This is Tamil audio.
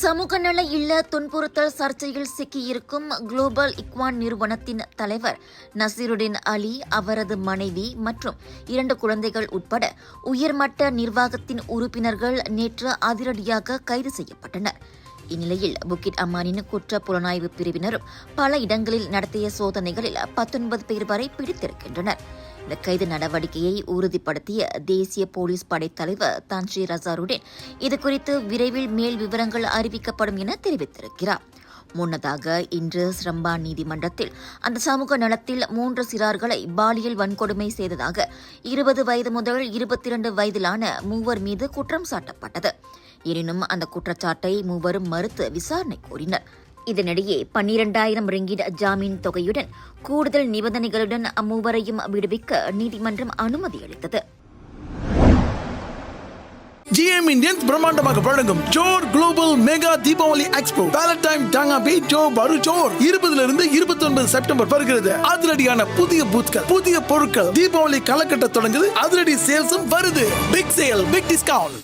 சமூக நல இல்ல துன்புறுத்தல் சர்ச்சையில் சிக்கியிருக்கும் குளோபல் இக்வான் நிறுவனத்தின் தலைவர் நசீருடின் அலி, அவரது மனைவி மற்றும் 2 குழந்தைகள் உட்பட உயர்மட்ட நிர்வாகத்தின் உறுப்பினர்கள் நேற்று அதிரடியாக கைது செய்யப்பட்டனர். இந்நிலையில் புக்கிட் அம்மானின் குற்ற புலனாய்வு பிரிவினரும் பல இடங்களில் நடத்திய சோதனைகளில் 19 பேர் வரை பிடித்திருக்கின்றனர். இந்த கைது நடவடிக்கையை உறுதிப்படுத்திய தேசிய போலீஸ் படைத்தலைவர் தன்ஷீர் அசாருடன் இதுகுறித்து விரைவில் மேல் விவரங்கள் அறிவிக்கப்படும் என தெரிவித்திருக்கிறார். முன்னதாக இன்று ஸ்ரம்பா நீதிமன்றத்தில் அந்த சமூக நலத்தில் 3 சிறார்களை பாலியல் வன்கொடுமை செய்ததாக 20 வயது முதல் 22 வயதிலான 3 மீது குற்றம் சாட்டப்பட்டது. எனினும் அந்த குற்றச்சாட்டை 3 மறுத்து விசாரணை கோரினர். இதனிடையே 12,000 ரிங்கிட் ஜாமீன் தொகையுடன் கூடுதல் நிபந்தனைகளுடன் 3 விடுவிக்க நீதிமன்றம் அனுமதி அளித்தது. GM இந்தியன்ஸ் பிரம்மாண்டமாக வழங்கும் Jor global mega Deepavali expo Valentine டாங்காபி ஜோ பரு ஜோர் 20 29 செப்டம்பர் வருகிறது. அதிரடியான புதிய பூத்கள், புதிய பொருட்கள், தீபாவளி களக்கட்ட தொடங்குது. அதிரடி சேல்ஸும் வருது. Big sale, big discount.